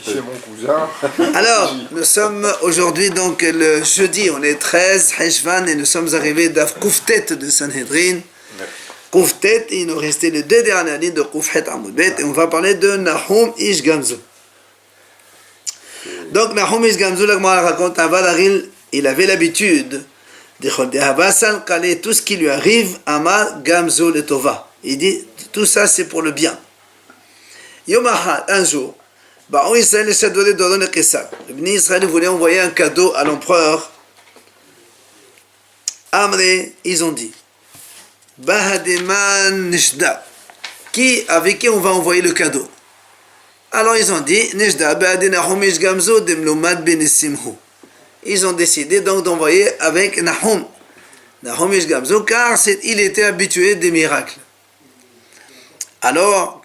Chez mon cousin. Alors, nous sommes aujourd'hui donc le jeudi, on est 13 Heshvan et nous sommes arrivés d'Af Kouftet de Sanhedrin. Kouftet, il nous restait les deux dernières lignes de Koufhet Amoudbet et on va parler de Nahum Ish Gamzu. Donc Nahum Ish Gamzu, la Gemara raconte, il avait l'habitude de tout ce qui lui arrive, Ama Gamzu le Tova. Il dit, tout ça c'est pour le bien. Yomahad, un jour, le Bni Israël voulait envoyer un cadeau à l'empereur. Amré, ils ont dit, Bahademan Nishda, avec qui on va envoyer le cadeau? Alors ils ont dit, Nishda, Bahadenahum Ish Gamzu, Demlomad Benissimhu. Ils ont décidé donc d'envoyer avec Nahum Ish Gamzu, car il était habitué des miracles. Alors,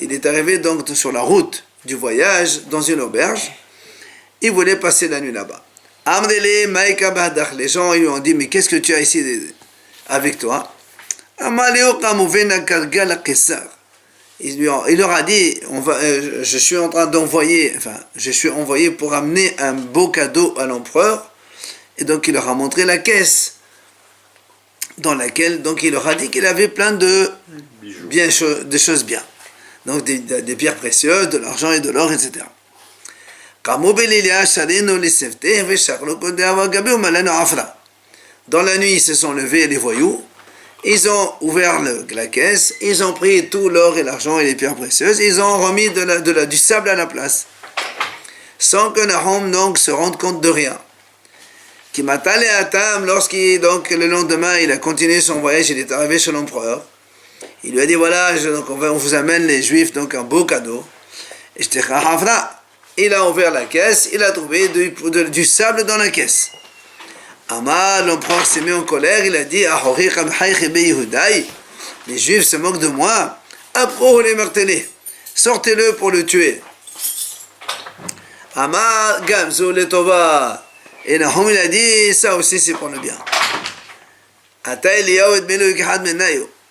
il est arrivé donc sur la route du voyage, dans une auberge. Il voulait passer la nuit là-bas. Les gens lui ont dit, mais qu'est-ce que tu as ici avec toi? Il leur a dit, je suis envoyé pour amener un beau cadeau à l'empereur. Et donc il leur a montré la caisse, dans laquelle donc il leur a dit qu'il avait plein de choses bien. Donc des pierres précieuses, de l'argent et de l'or, etc. Dans la nuit, ils se sont levés les voyous, ils ont ouvert la caisse, ils ont pris tout l'or et l'argent et les pierres précieuses, ils ont remis du sable à la place, sans que Nahum donc se rende compte de rien. Lorsqu'il, donc, le lendemain, il a continué son voyage, il est arrivé chez l'empereur. Il lui a dit, voilà, on vous amène les Juifs, donc un beau cadeau. Il a ouvert la caisse, il a trouvé du sable dans la caisse. L'empereur s'est mis en colère, il a dit, les Juifs se moquent de moi, sortez-le pour le tuer. Gamzu le Tova. Et Nahum il a dit, ça aussi c'est pour le bien.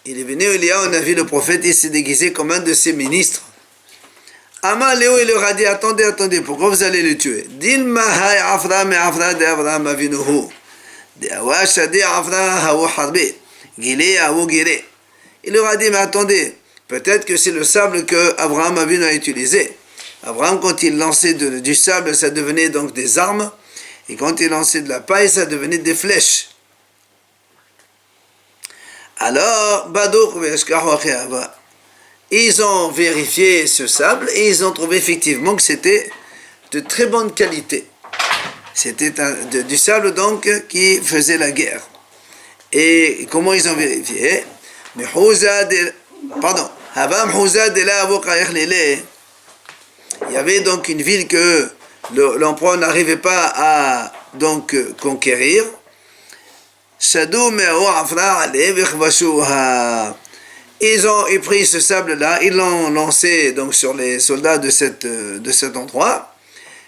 Il est venu, Eliyahu, on a vu le prophète, il s'est déguisé comme un de ses ministres. Léo, il leur a dit, attendez, pourquoi vous allez le tuer? Il leur a dit, mais attendez, peut-être que c'est le sable que Abraham Avinu a utilisé. Abraham, quand il lançait du sable, ça devenait donc des armes. Et quand il lançait de la paille, ça devenait des flèches. Alors, ils ont vérifié ce sable et ils ont trouvé effectivement que c'était de très bonne qualité. C'était du sable donc qui faisait la guerre. Et comment ils ont vérifié? Il y avait donc une ville que l'empereur n'arrivait pas à donc conquérir. Ils ont pris ce sable-là, ils l'ont lancé donc sur les soldats de cet endroit,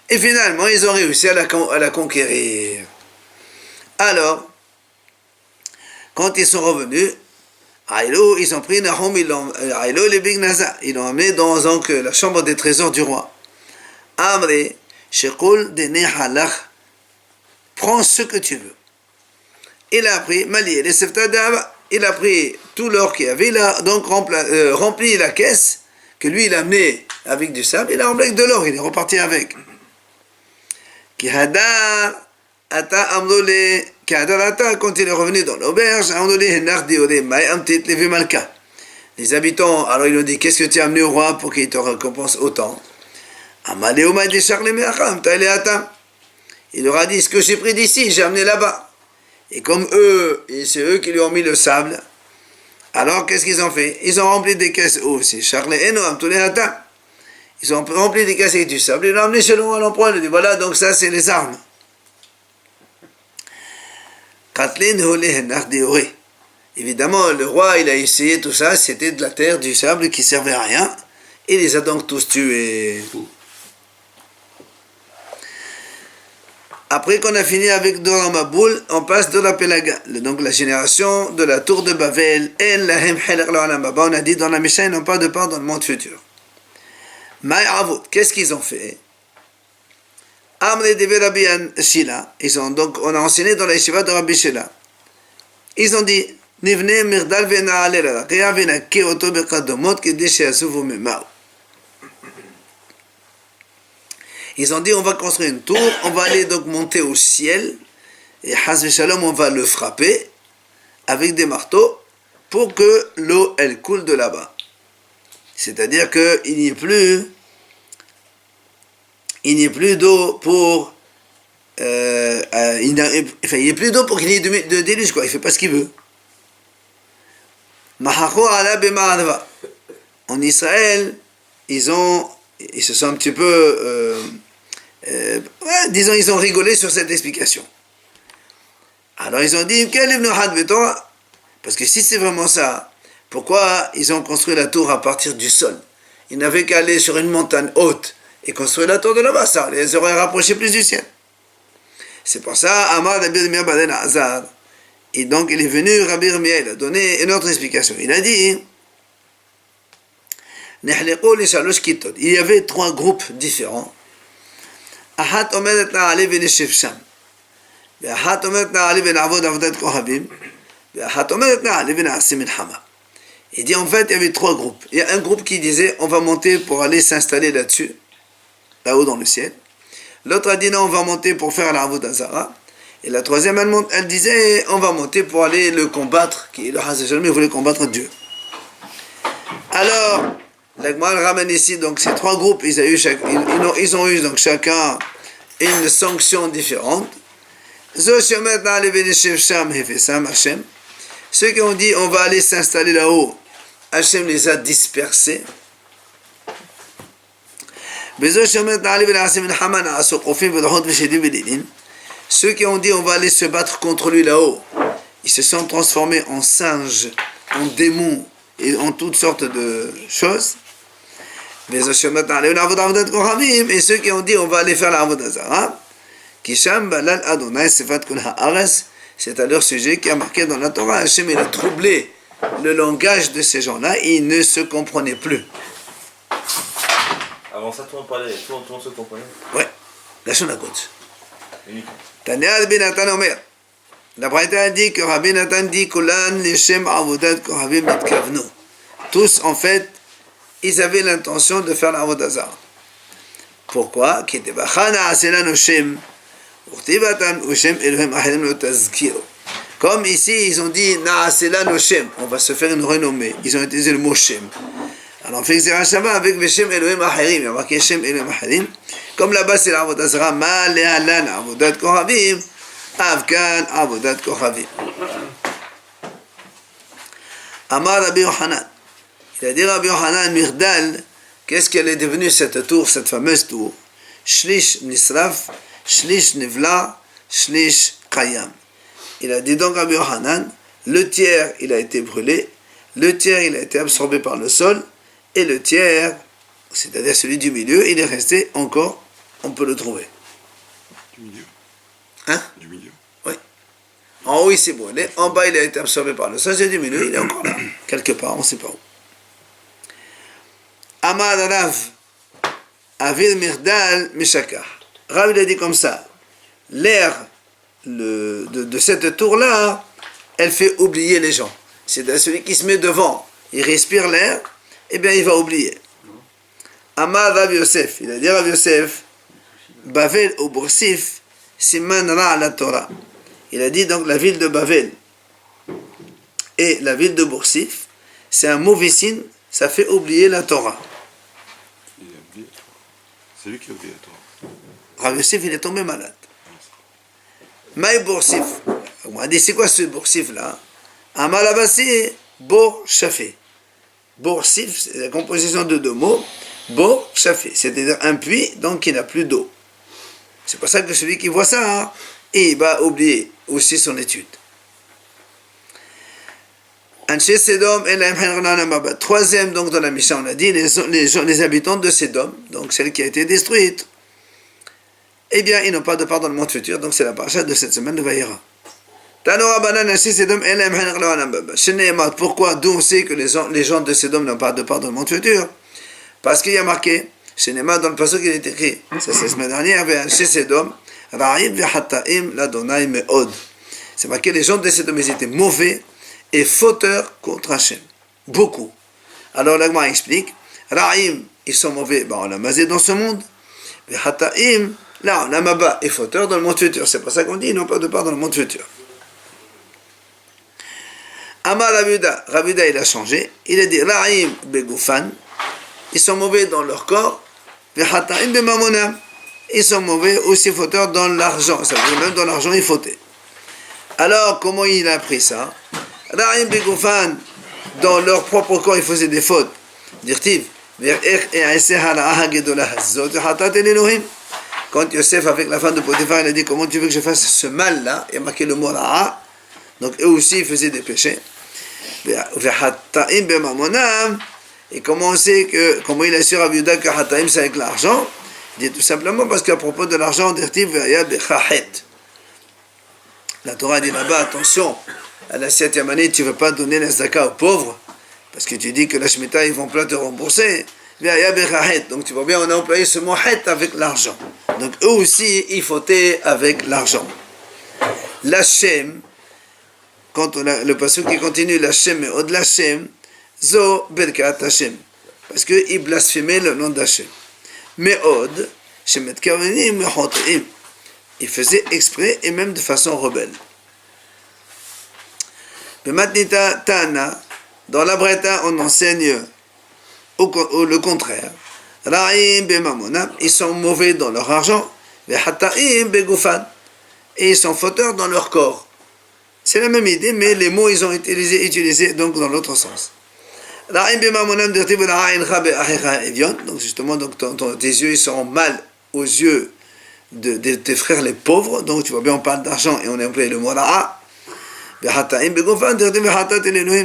et finalement ils ont réussi à la conquérir. Alors, quand ils sont revenus, ils ont pris Nahum, ils l'ont amené dans donc, la chambre des trésors du roi. Amré, Shekul de Nehalach, prends ce que tu veux. Il a pris Mali, il a pris tout l'or qu'il y avait, il a donc rempli la caisse que lui il a amené avec du sable, il a rempli avec de l'or, il est reparti avec. Quand il est revenu dans l'auberge, les habitants, alors ils lui ont dit, qu'est-ce que tu as amené au roi pour qu'il te récompense autant? Il leur a dit, ce que j'ai pris d'ici, j'ai amené là-bas. Et comme c'est eux qui lui ont mis le sable, alors qu'est-ce qu'ils ont fait? Ils ont rempli des caisses aussi. Ils ont rempli des caisses avec du sable, ils l'ont amené chez l'empereur, il a dit, voilà, donc ça c'est les armes. Évidemment, le roi, il a essayé tout ça, c'était de la terre, du sable qui servait à rien. Il les a donc tous tués. Après qu'on a fini avec Dora Maboul, on passe de la Pélaga, donc la génération de la tour de Babel. On a dit dans la Mishnah, ils n'ont pas de part dans le monde futur. Ma'avut, qu'est-ce qu'ils ont fait? Amre de Rabbi Shila, on a enseigné dans la yeshiva de Rabbi Shila. Ils ont dit, Nivne mirdal vena'ale raqia vena'ke oto beqadomot kede she'asuvu mima'u. Ils ont dit, on va construire une tour, on va aller donc monter au ciel, et Haz Shalom, on va le frapper avec des marteaux pour que l'eau, elle coule de là-bas. C'est-à-dire qu'il n'y ait plus d'eau pour il n'y ait plus d'eau pour qu'il y ait de déluge, quoi. Il ne fait pas ce qu'il veut. En Israël, ils se sont un petit peu disons, ils ont rigolé sur cette explication. Alors ils ont dit, parce que si c'est vraiment ça, pourquoi ils ont construit la tour à partir du sol? Ils n'avaient qu'à aller sur une montagne haute et construire la tour de là-bas, ça les aurait rapprochés plus du ciel. C'est pour ça, Amar Rabbi Yirmiyah ben Azar, et donc il est venu, Rabbi Yirmiyah, il a donné une autre explication. Il a dit, il y avait 3 groupes différents. Ahat omedet na'ale v'neshev sham. Ve'ahat omedet na'ale v'na'avod avodat kohabim. Ve'ahat omedet na'ale v'na'ase milchama. Il dit en fait, il y avait 3 groupes. Il y a un groupe qui disait, on va monter pour aller s'installer là-dessus, là-haut dans le ciel. L'autre a dit non, on va monter pour faire la Avodah Zara. Et la troisième, elle disait, on va monter pour aller le combattre, qui est le Haz Shalom, il voulait combattre Dieu. Alors, l'Agma ramène ici, donc ces 3 groupes, ils ont eu donc chacun une sanction différente. Ceux qui ont dit, on va aller s'installer là-haut, Hachem les a dispersés. Ceux qui ont dit on va aller se battre contre lui là-haut, ils se sont transformés en singes, en démons et en toutes sortes de choses. Et ceux qui ont dit on va aller faire la Avodah Zara, c'est à leur sujet qui a marqué dans la Torah, Hachem il a troublé le langage de ces gens-là, ils ne se comprenaient plus. Avant ça, tout le monde se comprenait. Oui, la Shonakot. Tanya Rabbi Natan Omer. La Braïta a dit que Rabbi Natan dit Kulan Leshem Avodat Kohavim Mitkavnu. Tous, en fait, ils avaient l'intention de faire la Avodah Zara. Pourquoi? Comme ici, ils ont dit Naasela Noshem, on va se faire une renommée. Ils ont utilisé le mot Shem. Alors on fait Xera Shama avec Veshem Elohim Acherim, il y a marqué Shem Elohim Acherim. Comme là-bas c'est l'Avodah Zara, Ma Le'alan Avodat Kohavim, Avkan Avodat Kohavim. Amar Rabbi Yochanan. Il a dit Rabbi Yochanan, Mirdal, qu'est-ce qu'elle est devenue cette tour, cette fameuse tour? Shlish Nisraf, Shlish Nivla, Shlish Kayam. Il a dit donc Rabbi Yochanan, le tiers il a été brûlé, le tiers il a été absorbé par le sol, et le tiers, c'est-à-dire celui du milieu, il est resté encore, on peut le trouver. Du milieu. Hein? Du milieu. Oui. En haut, il s'est brûlé, en bas, il a été absorbé par le sol, c'est du milieu, il est encore là, quelque part, on ne sait pas où. Amar Rav, Avir Mirdal Mishakah. Rav, il a dit comme ça, l'air de cette tour-là, elle fait oublier les gens. C'est celui qui se met devant, il respire l'air, eh bien il va oublier. Amar Rav Yosef, il a dit Rav Yosef, Bavel ou Boursif, Siman Ra la Torah. Il a dit donc la ville de Bavel et la ville de Boursif, c'est un mauvais signe, ça fait oublier la Torah. C'est lui qui a oublié la Torah. Rav Yosef, il est tombé malade. Maï Boursif. On a dit c'est quoi ce Boursif là? Amar Labassi, Bor Shafé. Boursif, c'est la composition de 2 mots. Bor Shafé, c'est-à-dire un puits, donc il n'a plus d'eau. C'est pour ça que celui qui voit ça, hein, il va oublier aussi son étude. Troisième, donc dans la Mishnah, on a dit les habitants de Sédom, donc celle qui a été détruite, eh bien, ils n'ont pas de part dans le monde futur, donc c'est la paracha de cette semaine de Vayera. Pourquoi? D'où on sait que les gens de Sédom n'ont pas de part dans le monde futur? Parce qu'il y a marqué Chez Nema, dans le passage qui est écrit, ça c'est la semaine dernière, chez Sedom, Ra'im v'Hataim l'Adonai me'od. C'est marqué, les gens de Sedom, ils étaient mauvais et fauteurs contre Hachem. Beaucoup. Alors l'Agma explique, Ra'im, ils sont mauvais, on a masé dans ce monde, v'Hataim, là on a Maba, et fauteurs dans le monde futur. C'est pour ça qu'on dit, ils n'ont pas de part dans le monde futur. Amar Ravuda, il a changé. Il a dit Ra'im begoufan, ils sont mauvais dans leur corps. Ve'hata'im bemamonam, ils sont mauvais aussi fauteurs dans l'argent. Ça veut dire même dans l'argent, ils fautaient. Alors, comment il a appris ça? Ra'im begoufan, dans leur propre corps, ils faisaient des fautes. Dirtiv, quand Yosef, avec la femme de Potiphar, il a dit comment tu veux que je fasse ce mal-là, il a marqué le mot ra'a. Donc eux aussi ils faisaient des péchés. Et comment on sait que, comment il assure à Yehuda que Hataim c'est avec l'argent? Il dit tout simplement parce qu'à propos de l'argent, la Torah dit là-bas, attention, à la 7e année, tu ne veux pas donner la zaka aux pauvres, parce que tu dis que la Shemitah, ils ne vont pas te rembourser. Donc tu vois bien, on a employé ce mot het avec l'argent. Donc eux aussi, ils fautaient avec l'argent. L'Hachem, quand on a le passage qui continue, l'Hachem et od l'Hachem, zo berkat Hachem, parce qu'ils blasphémaient le nom d'Hachem. Mais od, shemet kavenim mechotim, ils faisaient exprès et même de façon rebelle. Bematnita Tana, dans la Breta, on enseigne le contraire. Ra'im bemamonam, ils sont mauvais dans leur argent, ve'hataim begoufan, et ils sont fauteurs dans leur corps. C'est la même idée, mais les mots ils ont été utilisés donc dans l'autre sens. Donc justement, donc, tes yeux ils seront mal aux yeux de tes frères les pauvres. Donc tu vois bien, on parle d'argent et on a employé le mot ra'a.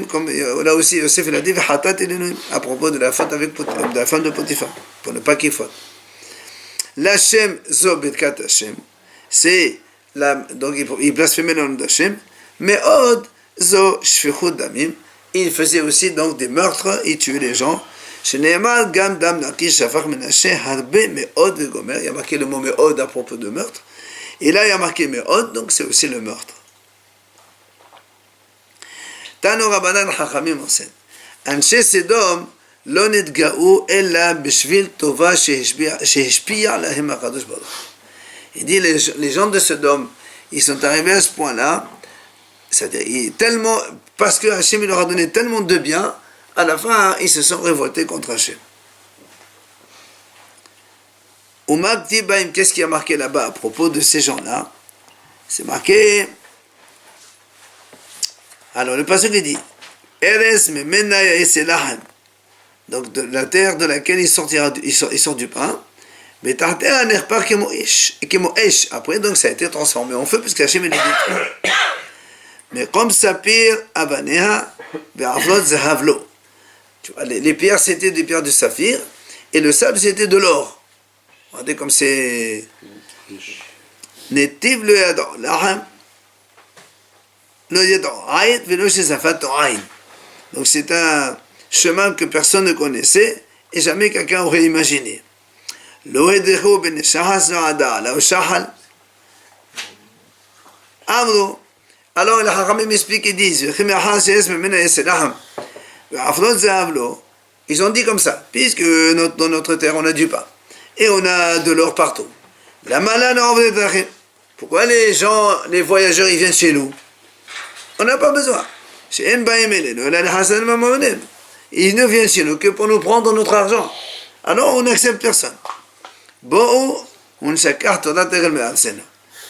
Comme là aussi Yosef il a dit à propos de la faute avec de la femme de Potiphar, pour ne pas qu'il faute. L'Hachem zo birkat Hachem, c'est donc il blasphémait le nom d'Hachem. Mais od zo shfichut damim, il faisait aussi donc des meurtres, il tuait les gens. Shene'emar gam dam naki shafach menashe harbe me'od vegomer, il y a marqué le mot me'od à propos de meurtre, et là il y a marqué me'od, donc c'est aussi le meurtre. Tano Rabbanan Chachamim enseigne, Anshe Sedom lo netga'u ella b'shvil tova shehishpiya lahem HaKadosh Baruch. Il dit les gens de Sodome, ils sont arrivés à ce point-là. C'est-à-dire, tellement, parce que Hachem leur a donné tellement de bien, à la fin, ils se sont révoltés contre Hachem. Qu'est-ce qui a marqué là-bas à propos de ces gens-là? C'est marqué. Alors, le passage dit Eres memena yaselaham, donc de la terre de laquelle il sort du pain. Mais tartea nerpar kemo esh. Après, donc, ça a été transformé en feu, puisque Hachem l'a dit. Mais comme Sapir Abaneha, Be'avlot Zahavlo. Les pierres c'était des pierres de saphir, et le sable c'était de l'or. Regardez comme c'est. Netiv le yadon, l'aham. Le yadon, ayet velo shezafat aïn. Donc c'est un chemin que personne ne connaissait, et jamais quelqu'un aurait imaginé. Lo edecho ben shahas no'ada, la shahal. Amro. Alors les Hachamim expliquent et disent ils ont dit comme ça, puisque dans notre terre on a du pain et on a de l'or partout. Pourquoi les gens, les voyageurs, ils viennent chez nous? On n'a pas besoin. Ils ne viennent chez nous que pour nous prendre notre argent. Alors on n'accepte personne.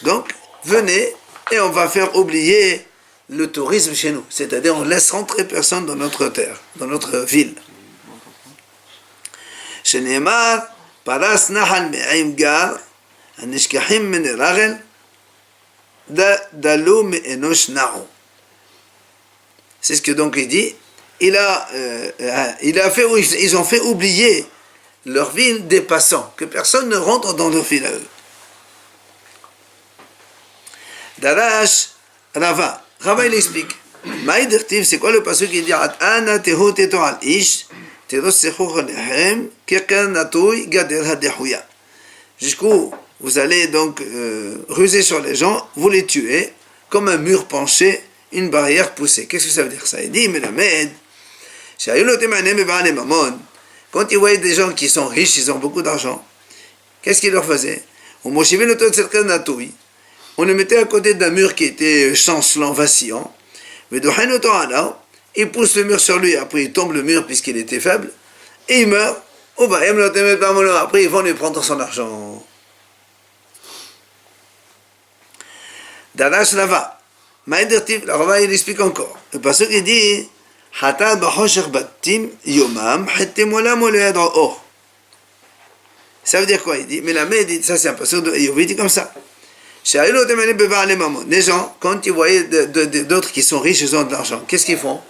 Donc venez et on va faire oublier le tourisme chez nous. C'est-à-dire, on laisse rentrer personne dans notre terre, dans notre ville. Shene'emar, paras nahal me'im gar, anishkahim min rachel, dalu me'enosh na'u. C'est ce que donc il dit. Ils ont fait oublier leur ville des passants, que personne ne rentre dans leur ville à eux. Darash Rava il explique. Maïdertiv, c'est quoi le passage qui dit Ana tehu teto al ish, Jusqu'où vous allez donc ruser sur les gens, vous les tuez, comme un mur penché, une barrière poussée. Qu'est-ce que ça veut dire ça? Il dit, mais la Melamed, quand ils voyaient des gens qui sont riches, ils ont beaucoup d'argent, qu'est-ce qu'ils leur faisaient? On le mettait à côté d'un mur qui était chancelant, vacillant. Il pousse le mur sur lui, après il tombe le mur puisqu'il était faible, et il meurt. Après ils vont lui prendre son argent. Darash Rava. Maïdertiv, la Rava il explique encore. Le passage il dit Hatat b'chosher batim yomam hatem olam lo yad'u or. Ça veut dire quoi? Il dit, mais la Melamed, ça c'est un passage de Eyyov, il dit comme ça. Les gens, quand ils voyaient d'autres qui sont riches, ils ont de l'argent, qu'est-ce qu'ils font?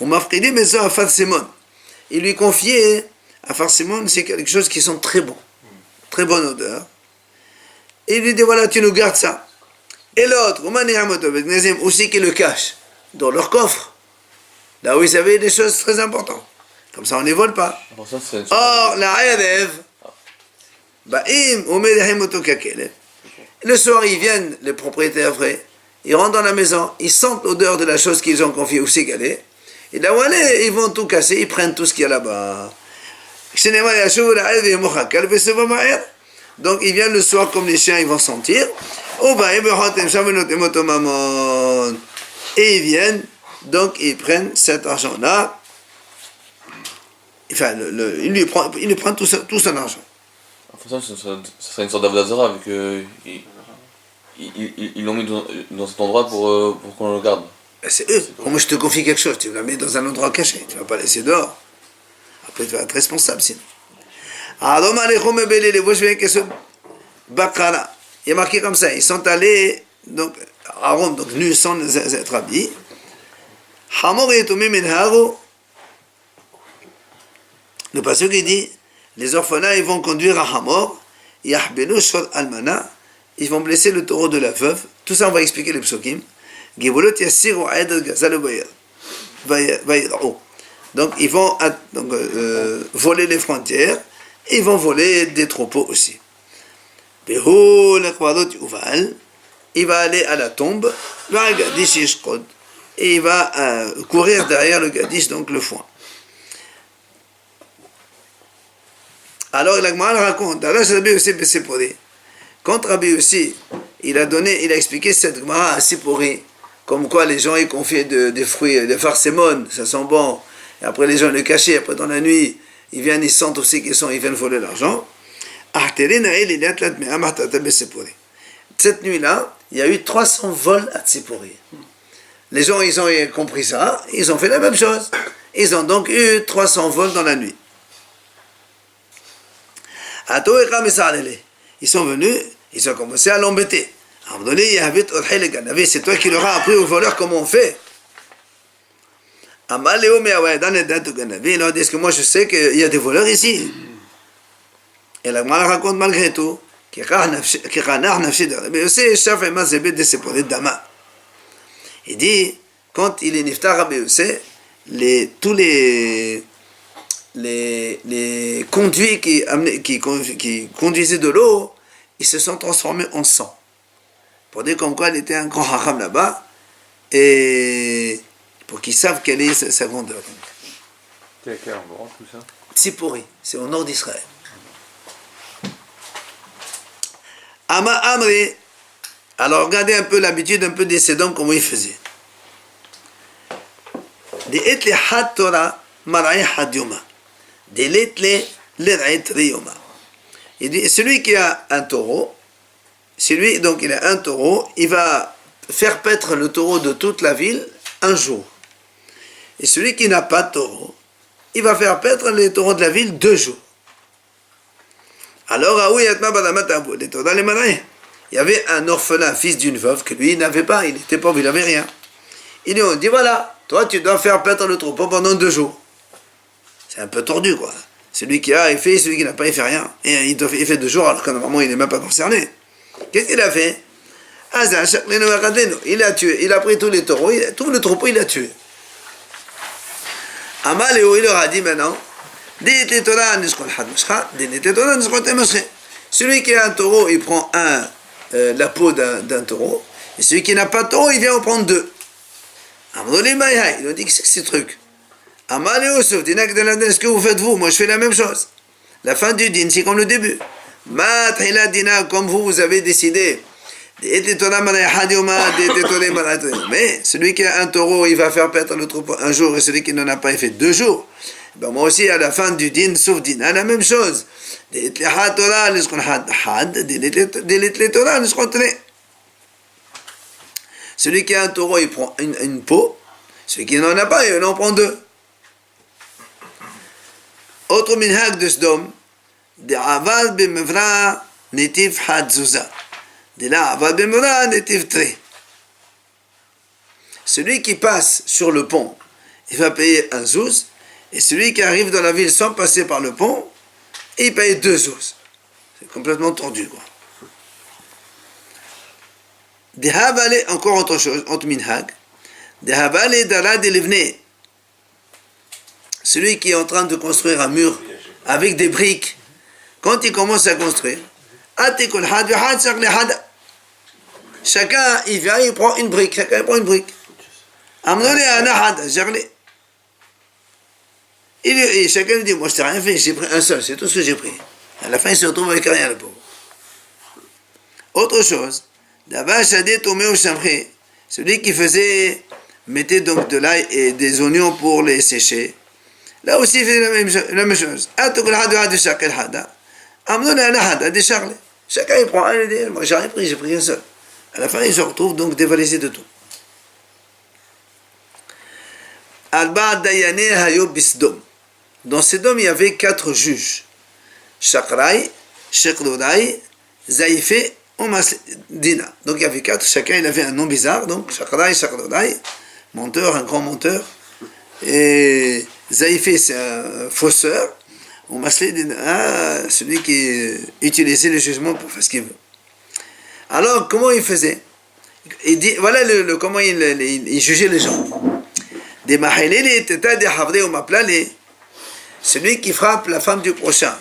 On m'a frédé mes à Farsimon. Ils lui confiaient à Farsimon, c'est quelque chose qui sent très bon, très bonne odeur. Et il lui dit, voilà, tu nous gardes ça. Et l'autre, aussi qui le cache dans leur coffre, là où ils avaient des choses très importantes. Comme ça, on ne les vole pas. Or, la Erev, le soir, ils viennent, les propriétaires vrais, ils rentrent dans la maison, ils sentent l'odeur de la chose qu'ils ont confiée au Ségalais, et là, ils vont tout casser, ils prennent tout ce qu'il y a là-bas. Donc, ils viennent le soir comme les chiens, ils vont sentir. Et ils viennent, donc ils prennent cet argent-là, enfin, ils lui prennent tout son argent. Ce serait une sorte d'Avodazara, vu qu'ils l'ont mis dans cet endroit pour qu'on le garde. C'est eux. Quand moi je te confie quelque chose, tu me la mets dans un endroit caché, tu ne vas pas laisser dehors. Après tu vas être responsable sinon. Il est marqué comme ça, ils sont allés donc, à Rome, donc nus sans être habillés. Le passage qui dit, les orphelins ils vont conduire à Hamor, ils vont blesser le taureau de la veuve. Tout ça on va expliquer les psukim. Donc ils vont voler les frontières, et ils vont voler des troupeaux aussi. Il va aller à la tombe, et il va courir derrière le Gadish, donc le foin. Alors la Gemara raconte, quand Rabbi Yossi, il a expliqué cette Gemara à Sipori, comme quoi les gens ils confiaient des fruits, des farsémones, ça sent bon, et après les gens le cachaient, après dans la nuit, ils viennent, ils sentent aussi ils viennent voler l'argent. Cette nuit-là, il y a eu 300 vols à Tsipori. Les gens, ils ont compris ça, ils ont fait la même chose. Ils ont donc eu 300 vols dans la nuit. Ils sont venus, ils ont commencé à l'embêter. À un moment donné, c'est toi qui leur as appris aux voleurs comment on fait. Il leur dit, est-ce que moi je sais qu'il y a des voleurs ici? Et la Gemara raconte malgré tout, il dit, quand il est niftar Rabbi Yossé, tous les conduits qui conduisaient de l'eau, ils se sont transformés en sang. Pour dire comme quoi il était un grand haram là-bas, et pour qu'ils savent quelle est sa grandeur. C'est à quel endroit tout ça? Tsipori, c'est au nord d'Israël. Ama Amri, alors regardez un peu l'habitude, un peu des Sédom, comment ils faisaient. Des etle had Torah, marai had yoma. Des letle l'erait riyoma. Il dit, celui qui a un taureau, donc il a un taureau, il va faire paître le taureau de toute la ville un jour. Et celui qui n'a pas de taureau, il va faire paître les taureaux de la ville 2 jours. Alors, il y avait un orphelin, fils d'une veuve, que lui, il n'avait pas, il était pauvre, il n'avait rien. Il lui dit, voilà, toi, tu dois faire paître le troupeau pendant 2 jours. C'est un peu tordu, quoi. Celui qui a, il fait, celui qui n'a pas, il fait rien. Et il fait 2 jours, alors que normalement, il n'est même pas concerné. Qu'est-ce qu'il a fait? Il a tué, il a pris tous les taureaux, tout le troupeau, il a tué. Amaléo, il leur a dit maintenant, Celui qui a un taureau, il prend la peau d'un taureau. Et celui qui n'a pas de taureau, il vient en prendre deux. Ils ont dit, qu'est-ce que c'est ce truc? Est-ce que vous faites vous? Moi je fais la même chose. La fin du din, c'est comme le début. Comme vous avez décidé. Mais celui qui a un taureau, il va faire paître le troupeau un jour, et celui qui n'en a pas, il fait 2 jours. Ben moi aussi, à la fin du din, sauf din, la même chose. Celui qui a un taureau, il prend une peau. Celui qui n'en a pas, il en prend 2. Autre minhag de Sdom, de aval b'mevra netiv had zuza. De là, aval b'mevra netiv tre. Celui qui passe sur le pont, il va payer un zouz, et celui qui arrive dans la ville sans passer par le pont, il paye 2 zouz. C'est complètement tordu, quoi. De havale, encore autre chose, autre minhag. De havale dara de livne. Celui qui est en train de construire un mur avec des briques, quand il commence à construire, chacun il vient, il prend une brique, chacun prend une brique. Et chacun lui dit, moi je t'ai rien fait, j'ai pris un seul, c'est tout ce que j'ai pris. À la fin il se retrouve avec rien, le pauvre. Autre chose, celui qui mettait donc de l'ail et des oignons pour les sécher, là aussi il fait la même chose. Chacun il prend un, il dit, moi j'ai rien pris, j'ai pris un seul. À la fin il se retrouve donc dévalisé de tout. Dans Sodome, il y avait 4 juges. Shakrai, Shekhdodai, Zaïfé, Dina. Donc il y avait 4, chacun il avait un nom bizarre. Donc Shakrai, Shekhdodai, menteur, un grand menteur. Et Zaïfé, c'est un fausseur. Celui qui utilisait le jugement pour faire ce qu'il veut. Alors, comment il faisait? Il dit, voilà comment il jugeait les gens. Celui qui frappe la femme du prochain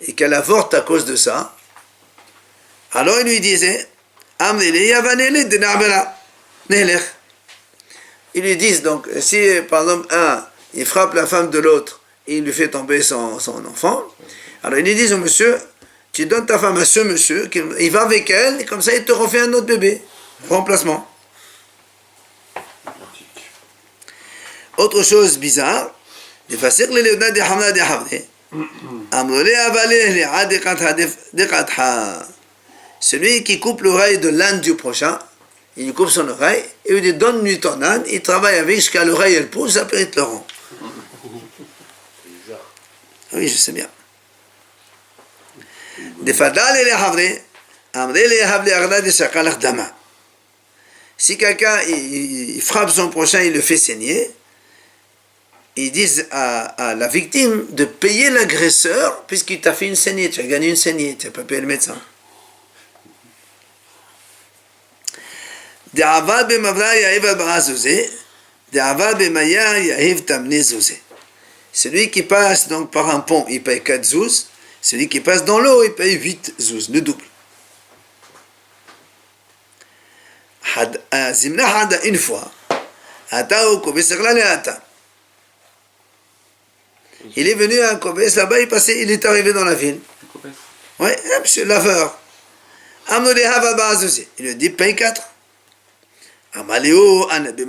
et qu'elle avorte à cause de ça, alors il lui disait, ils lui disent donc, si par exemple il frappe la femme de l'autre et il lui fait tomber son enfant, alors ils lui disent au monsieur, tu donnes ta femme à ce monsieur, il va avec elle, et comme ça il te refait un autre bébé, remplacement. Autre chose bizarre, celui qui coupe l'oreille de l'âne du prochain, il lui coupe son oreille, et il lui dit donne-lui ton âne, il travaille avec jusqu'à l'oreille elle pousse, après il te le rend. Oui, je sais bien. Si quelqu'un il frappe son prochain, il le fait saigner, ils disent à la victime de payer l'agresseur puisqu'il t'a fait une saignée, tu as gagné une saignée, tu n'as pas payé le médecin. Celui qui passe donc par un pont, il paye 4 zouz. Celui qui passe dans l'eau, il paye 8 zouz, le double. Une fois, il est venu à un Kobes, là-bas il est arrivé dans la ville. Oui, monsieur laveur. Il lui dit paye 4. Il dit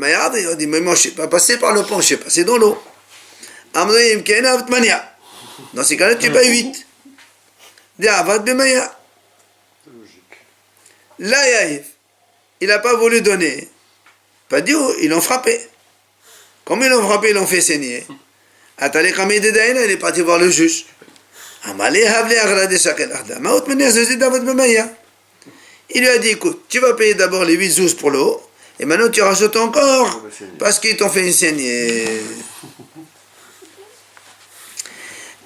mais moi je ne suis pas passé par le pont, je suis passé dans l'eau. Dans ces cas-là tu payes 8. Là il n'a pas voulu donner. Pas dit, ils l'ont frappé. Comme ils l'ont frappé, ils l'ont fait saigner. Il est parti voir le juge. Il lui a dit, écoute, tu vas payer d'abord les 8 zouz pour l'eau, et maintenant tu rajoutes encore, parce qu'ils t'ont fait une saignée.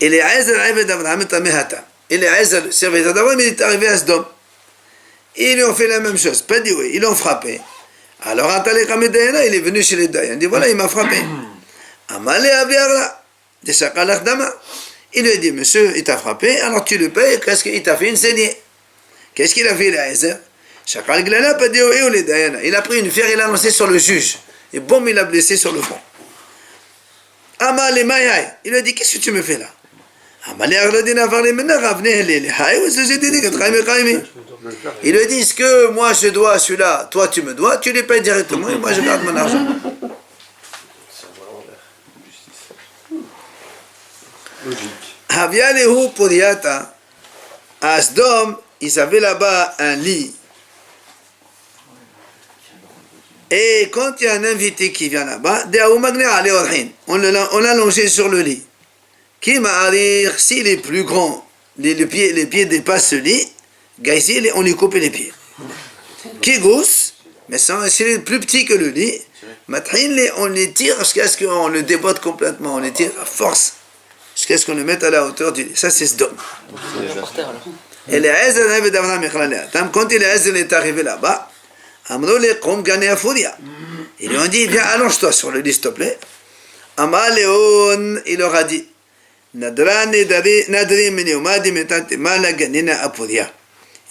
Et les le serviteur d'Abraham, il est arrivé à Sodome. Ils lui ont fait la même chose. Pas dit oui, ils l'ont frappé. Alors, il est venu chez les Dayan. Il dit voilà, il m'a frappé. de Shakal Akhdama. Il lui a dit, monsieur, il t'a frappé, alors tu le payes, qu'est-ce qu'il t'a fait une saignée? Qu'est-ce qu'il a fait, Eliezer? Shakal Glala, il a pris une pierre, il l'a lancé sur le juge. Et boum, il l'a blessé sur le front. Amal et Mayai, il a dit, qu'est-ce que tu me fais là? Il lui dit, ce que moi je dois à celui-là, toi tu me dois, tu les payes directement et moi je garde mon argent. Logique. Podiata, à Asdom, ils avaient là-bas un lit. Et quand il y a un invité qui vient là-bas, on l'a allongé sur le lit. Qui m'a s'il est plus grand, les pieds dépassent le lit, on lui coupe les pieds. Qui gousse, mais s'il est plus petit que le lit, on les tire jusqu'à ce qu'on le débotte complètement, on les tire à force, jusqu'à ce qu'on le mette à la hauteur du lit. Ça c'est Sdom. Et les quand il est arrivé là-bas, ils lui ont dit, viens, allonge-toi sur le lit, s'il te plaît. Amaleon, il leur a dit, il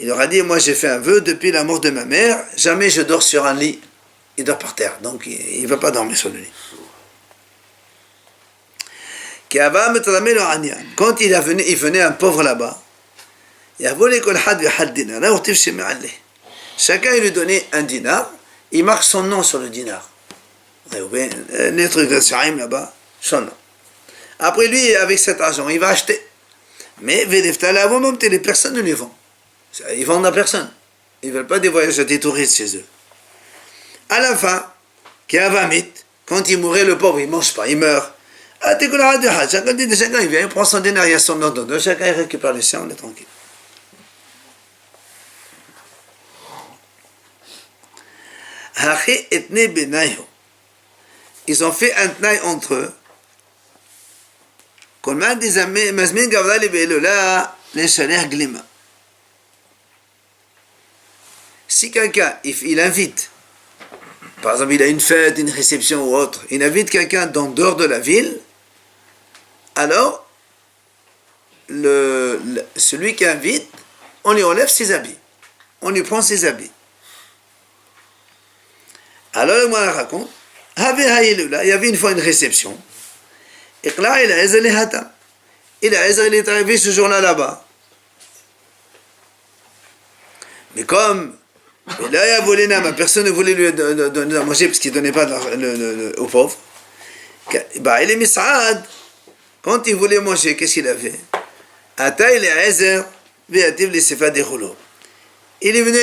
leur a dit, moi j'ai fait un vœu depuis la mort de ma mère, jamais je dors sur un lit. Il dort par terre, donc il ne va pas dormir sur le lit. Quand il venait un pauvre là-bas, chacun il lui donnait un dinar, il marque son nom sur le dinar. Les trucs de Saïm là-bas, son nom. Après lui, avec cet argent, il va acheter. Mais les personnes ne les vendent. Ils vendent à personne. Ils ne veulent pas des voyages à des touristes chez eux. À la fin, quand il mourait, le pauvre, il ne mange pas, il meurt. Chacun il vient, il prend son dinar, il y a son nom dedans, chacun il récupère le sien, on est tranquille. Ils ont fait un tnaï entre eux. Si quelqu'un il invite, par exemple il a une fête, une réception ou autre, il invite quelqu'un d'en dehors de la ville, alors celui qui invite, on lui enlève ses habits, on lui prend ses habits. Alors le moine raconte, il y avait une fois une réception. Et Eliezer il est arrivé ce jour-là là-bas. Mais comme personne ne voulait lui donner à manger parce qu'il ne donnait pas aux pauvres, il est mis'ad. Quand il voulait manger, qu'est-ce qu'il a fait? Il est venu,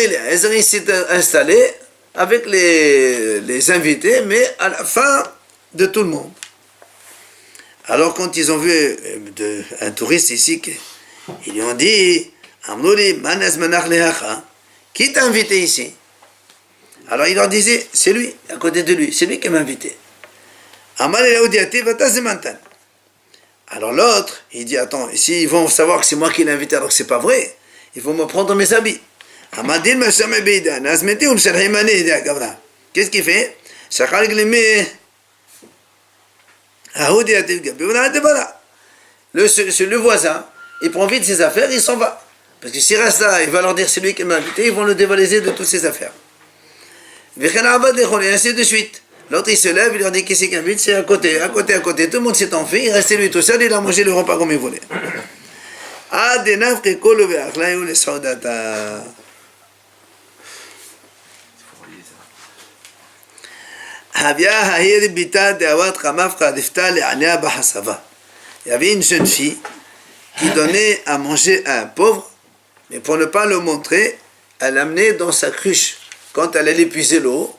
il s'est installé avec les invités, mais à la fin de tout le monde. Alors quand ils ont vu un touriste ici, ils lui ont dit, qui t'a invité ici? Alors il leur disait, c'est lui, à côté de lui, c'est lui qui m'a invité. Alors l'autre, il dit, attends, ici ils vont savoir que c'est moi qui l'ai invité alors que c'est pas vrai, ils vont me prendre mes habits. Qu'est-ce qu'il fait? Le voisin, il prend vite ses affaires, il s'en va. Parce que s'il reste là, il va leur dire c'est lui qui m'a invité, ils vont le dévaliser de toutes ses affaires. Et ainsi de suite. L'autre il se lève, il leur dit qui c'est qui invite, c'est à côté, tout le monde s'est enfui, il restait lui tout seul, il a mangé le repas comme il voulait. Il y avait une jeune fille qui donnait à manger à un pauvre, mais pour ne pas le montrer, elle l'amenait dans sa cruche. Quand elle allait puiser l'eau,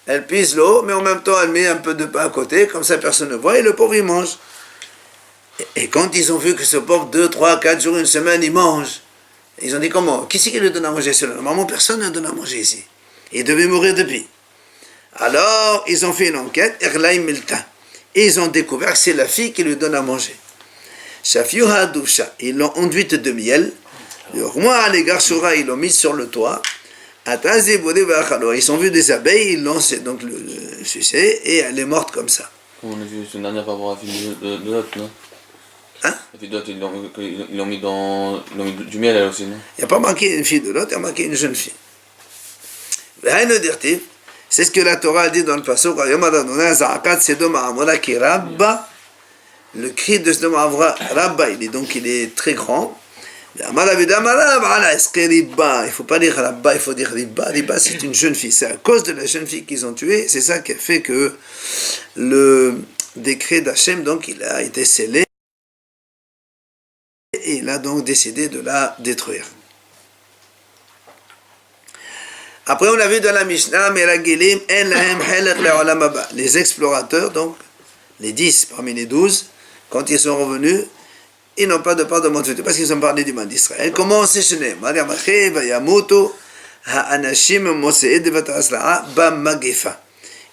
elle puise l'eau, mais en même temps elle met un peu de pain à côté, comme ça personne ne voit, et le pauvre il mange. Et quand ils ont vu que ce pauvre 2, 3, 4 jours, une semaine, il mange, ils ont dit comment? Qui c'est qui lui donne à manger cela? Normalement personne ne donne à manger ici. Il devait mourir depuis. Alors, ils ont fait une enquête, et ils ont découvert que c'est la fille qui lui donne à manger. Ils l'ont enduite de miel. Le roi, les garçons, ils l'ont mise sur le toit. Ils ont vu des abeilles, ils l'ont donc le sucé, et elle est morte comme ça. On a vu une dernière par rapport à la film de l'autre, non? Hein? La fille de Lot, ils l'ont mis du miel elle aussi, non? Il n'y a pas marqué une fille de Lot, il y a marqué une jeune fille. C'est ce que la Torah dit dans le passage. Le cri de Sodome Rabba, il est très grand. Il ne faut pas dire Rabba, il faut dire Riba. Riba, c'est une jeune fille. C'est à cause de la jeune fille qu'ils ont tuée, c'est ça qui a fait que le décret d'Hachem, donc, il a été scellé et il a donc décidé de la détruire. Après, on a vu dans la Mishnah, les explorateurs, donc, les 10 parmi les 12, quand ils sont revenus, ils n'ont pas de part de monde futur parce qu'ils ont parlé du mal d'Israël. Comment c'est chez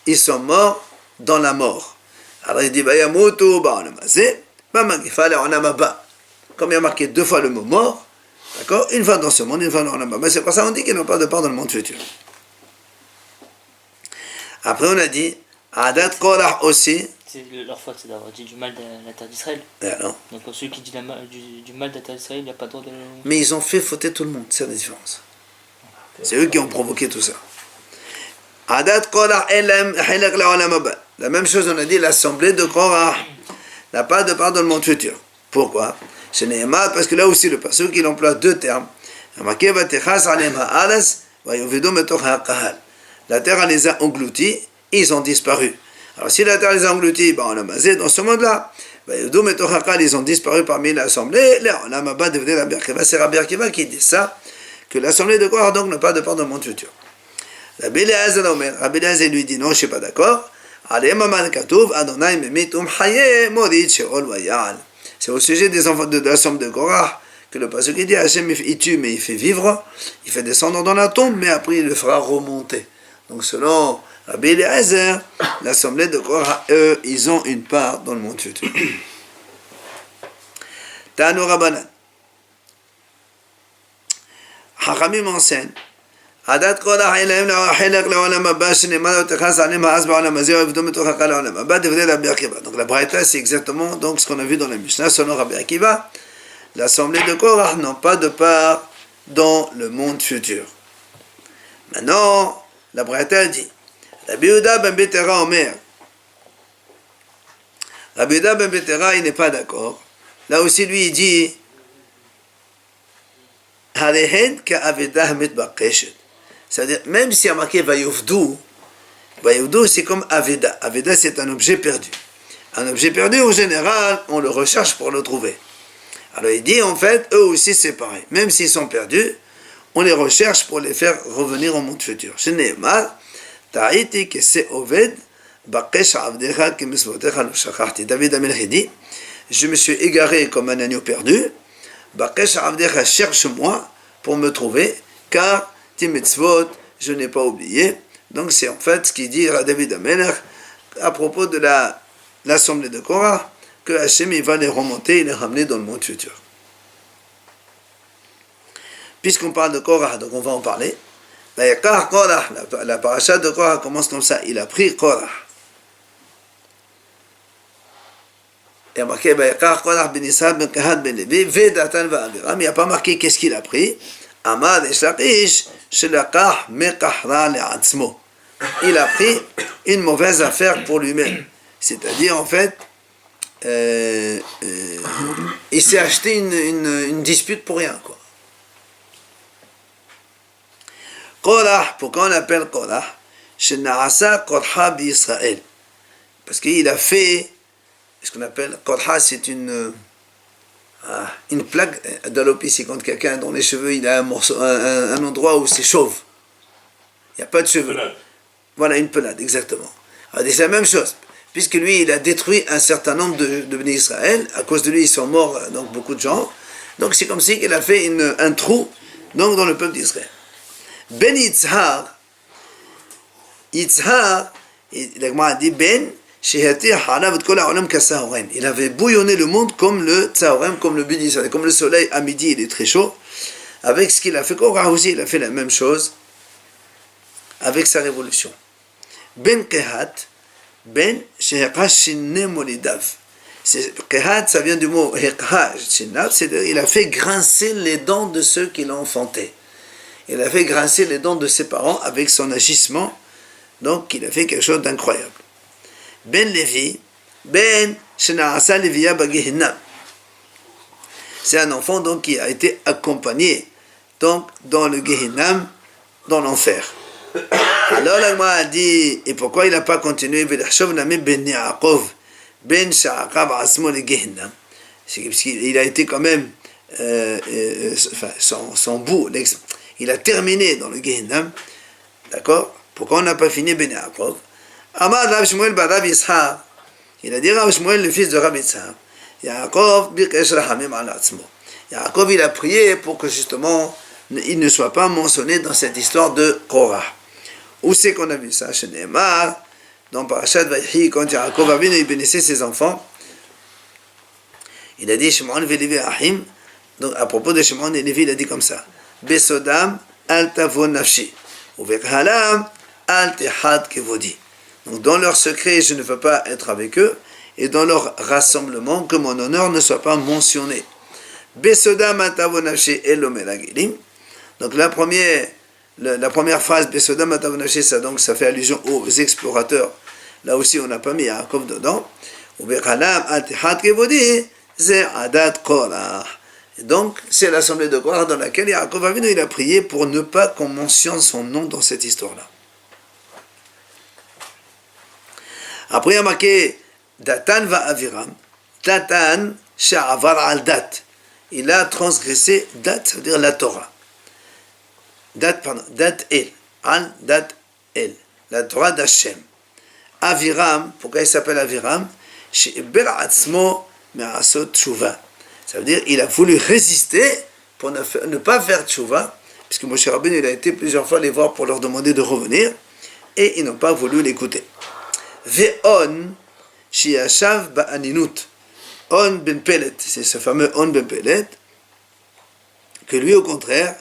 ils sont morts dans la mort. Alors il dit comme il y a marqué 2 fois le mot mort, d'accord, une fois dans ce monde, une fois dans le monde. Mais c'est pour ça qu'on dit qu'ils n'ont pas de part dans le monde futur. Après on a dit Adat Korah aussi. C'est leur faute, c'est d'avoir dit du mal de la terre d'Israël. Donc celui qui dit du mal de la terre d'Israël, il n'a pas le droit de... Mais ils ont fait fauter tout le monde, c'est la différence. C'est eux qui ont provoqué tout ça. Adat Korah elam hilak la'olam haba. La même chose, on a dit l'assemblée de Korah n'a pas de part dans le monde futur. Pourquoi? Parce que là aussi le passage il emploie 2 termes. La terre les a engloutis, ils ont disparu. Alors si la terre les a engloutis, on a masé dans ce monde-là. Ils ont disparu parmi l'assemblée. C'est Rabbi Akiva qui dit ça, que l'assemblée de Korah donc n'a pas de part dans le monde futur. Rabbi Eliezer lui dit non, je ne suis pas d'accord. C'est au sujet des enfants de l'assemblée de Korah que le passage dit Hachem il tue mais il fait vivre, il fait descendre dans la tombe mais après il le fera remonter. Donc selon Rabbi Eliezer, l'assemblée de Korah, eux, ils ont une part dans le monde futur. Tanu Rabbanan. Hachamim enseigne Adat Korah ilaim hilak le'olam haba shenimar v'techas alim ha'az ba'olam hazeh v'yivdu mitoch ha'kal le'olam haba divrei Rabbi Akiva. Donc la braïta c'est exactement donc ce qu'on a vu dans la Mishnah selon Rabbi Akiva. L'assemblée de Korah n'ont pas de part dans le monde futur. Maintenant, la braïta dit Rabbi Yehuda ben Betera Omer. Rabbi Yehuda ben Betera il n'est pas d'accord. Là aussi lui il dit Harehen ka'avedah mitbaqeshet. C'est-à-dire, même si il y a marqué Vayuvdu, c'est comme Aveda. Aveda, c'est un objet perdu. Un objet perdu, en général, on le recherche pour le trouver. Alors il dit, en fait, eux aussi c'est pareil. Même s'ils sont perdus, on les recherche pour les faire revenir au monde futur. Shene'emar, ta'iti kese oved, baqesh avdecha kemisvotecha lo shachachti. David Amelech dit, je me suis égaré comme un agneau perdu, baqesh avdecha, cherche-moi pour me trouver, car Timitzvot, je n'ai pas oublié. Donc c'est en fait ce qu'il dit à David Amelech à propos de l'assemblée de Korah, que Hachem il va les remonter et les ramener dans le monde futur. Puisqu'on parle de Korah, donc on va en parler. La paracha de Korah commence comme ça. Il a pris Korah. Il y a marqué Korah ben Israël ben Kahat ben Levi Vedatan va'Aviram. Il n'y a pas marqué qu'est-ce qu'il a pris. Amad Eshlaqish Shelakah Mekahra le'atzmo. Il a pris une mauvaise affaire pour lui-même. C'est-à-dire, en fait, il s'est acheté une dispute pour rien, quoi. Korah, pourquoi on appelle Korah? Shena'asa Korah bi-Israël. Parce qu'il a fait ce qu'on appelle Korah, c'est une plaque d'alopécie contre quelqu'un dont les cheveux, il a un endroit où c'est chauve. Il n'y a pas de cheveux. Pelade. Voilà, une pelade, exactement. Alors, c'est la même chose. Puisque lui, il a détruit un certain nombre de Béné Israël. À cause de lui, ils sont morts donc, beaucoup de gens. Donc c'est comme si qu'il a fait un trou donc, dans le peuple d'Israël. Ben Yitzhar, la dit Ben, il avait bouillonné le monde comme le Tsaorem, comme le but d'Israël, comme le soleil à midi, il est très chaud. Avec ce qu'il a fait, Korah aussi, il a fait la même chose avec sa révolution. Ben Kehat, Ben Shehekashine Molidav. Kehat, ça vient du mot Hekha, c'est-à-dire il a fait grincer les dents de ceux qui l'ont enfanté. Il a fait grincer les dents de ses parents avec son agissement. Donc il a fait quelque chose d'incroyable. Ben Levi, Ben Shena'asa Leviya Bagehinam. C'est un enfant donc qui a été accompagné donc dans le Gehinam, dans l'enfer. Alors l'Agma a dit, et pourquoi il n'a pas continué Velachov Name Ben Yaakov, Ben Sha'akab Asmo le Gehinam. C'est parce qu'il a été quand même, son bout, il a terminé dans le Gehinam, d'accord? Pourquoi on n'a pas fini Ben Yaakov? Amad Rav Shmuel Barav Yitzhak, il a dit Rav Shmuel, le fils de Rav Yitzhak, Yaakov Bikesh Rahamim al Atzmo. Yaakov, il a prié pour que justement il ne soit pas mentionné dans cette histoire de Korah. Où c'est qu'on a vu ça? Chez Nehemar, dans Parashat Vayehi, quand Yaakov Avinu il bénissait ses enfants, il a dit Shimon Velevi Ahim. Donc à propos de Shimon et Lévi, il a dit comme ça: Besodam al tavon nafshi, uvekhalam al tehad kevodi. Donc dans leur secret, je ne veux pas être avec eux, et dans leur rassemblement, que mon honneur ne soit pas mentionné. Besodam al tavon nafshi elomelagilim. Donc la première phrase, Besodam al tavon nafshi, ça fait allusion aux explorateurs. Là aussi, on n'a pas mis Yaakov dedans. Uvekhalam al tehad kevodi, c'est adat korah. Et donc, c'est l'assemblée de Korah dans laquelle Yaakov Avinu il a prié pour ne pas qu'on mentionne son nom dans cette histoire-là. Après, il y a marqué Datan va Aviram. Datan sha'avar al dat. Il a transgressé dat, ça veut dire la Torah. Dat el. Al dat el. La Torah d'Hachem. Aviram, pourquoi il s'appelle Aviram? She'ibel atzmo me'asot tshuva. Ça veut dire qu'il a voulu résister pour ne pas faire tchouva, puisque Moshe Rabbeinu il a été plusieurs fois les voir pour leur demander de revenir, et ils n'ont pas voulu l'écouter. Ve'on shi'ashav ba'aninut. On ben Pelet, c'est ce fameux On ben Pelet, que lui au contraire,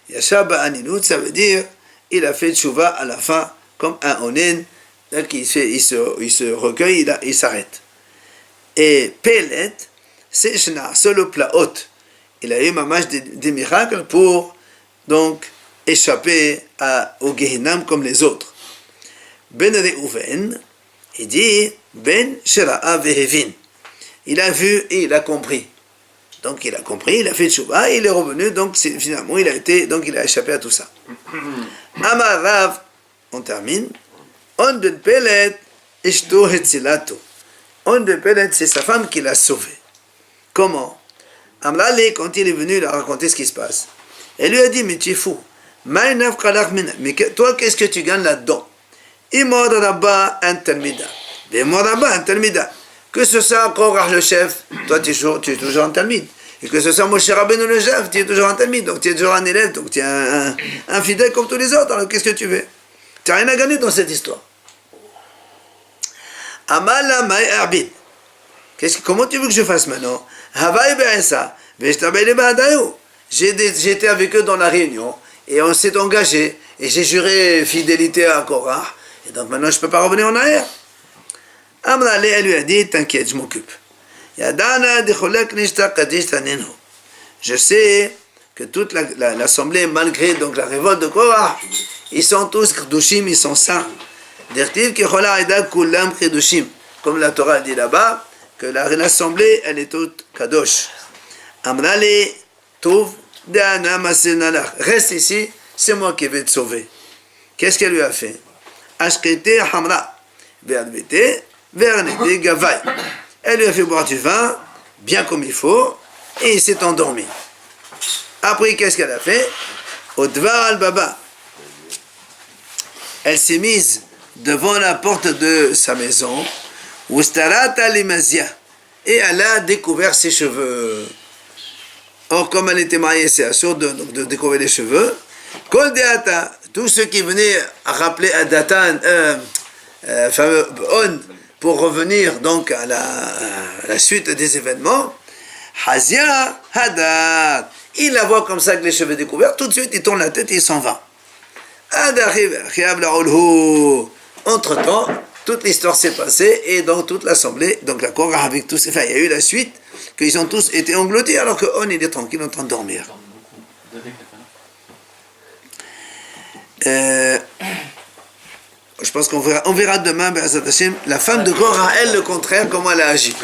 yashav ba'aninut, ça veut dire il a fait tchouva à la fin, comme un onen, il se recueille, il s'arrête. Et Pelet, c'est le plaot. Il a eu mamash des miracles pour donc échapper au Gehinam comme les autres. Ben Reuven, il dit Ben Shera'a Vehevin. Il a vu et il a compris. Donc il a compris, il a fait tchouba, il est revenu, donc finalement il a échappé à tout ça. Amar Rav, on termine. On ben Pelet, Ishto Hetzilato. On ben Pelet, c'est sa femme qui l'a sauvé. Comment? Amrali, quand il est venu, il a raconté ce qui se passe. Elle lui a dit, mais tu es fou. Mais toi, qu'est-ce que tu gagnes là-dedans? Imod Rabba un talmida. Imod Rabba un talmida. Que ce soit Korah le chef, toi tu es toujours un talmid. Et que ce soit Moshe Rabbeinu le chef, tu es toujours un talmid. Donc tu es toujours un élève, donc tu es un fidèle comme tous les autres. Alors qu'est-ce que tu veux? Tu n'as rien à gagner dans cette histoire. Amala Maï Arbid. Comment tu veux que je fasse maintenant? J'étais avec eux dans la réunion et on s'est engagé et j'ai juré fidélité à Korah et donc maintenant je ne peux pas revenir en arrière. Amrali, elle lui a dit, t'inquiète, je m'occupe. Je sais que toute l'assemblée, malgré donc la révolte de Korah, ils sont tous kedushim, ils sont saints. Comme la Torah dit là-bas, que l'assemblée, elle est toute kadosh. Amrali, Tov, Deana Masenalach. Reste ici, c'est moi qui vais te sauver. Qu'est-ce qu'elle lui a fait? Ashkete Hamra, Verdvete, Vernete Gavai. Elle lui a fait boire du vin, bien comme il faut, et il s'est endormi. Après, qu'est-ce qu'elle a fait? Odvar al-Baba. Elle s'est mise devant la porte de sa maison, et elle a découvert ses cheveux. Or, comme elle était mariée, c'est assuré de découvrir les cheveux. Tous ceux qui venaient à rappeler à Datan, fameux On, pour revenir donc à la suite des événements, Hazia Hadar. Il la voit comme ça avec les cheveux découverts, tout de suite il tourne la tête et il s'en va. Entre-temps, toute l'histoire s'est passée et dans toute l'assemblée, donc la Korah avec tous, enfin il y a eu la suite, qu'ils ont tous été engloutis alors que On il est tranquille en train de dormir. Je pense qu'on verra demain, la femme de Korah, elle, le contraire, comment elle a agi.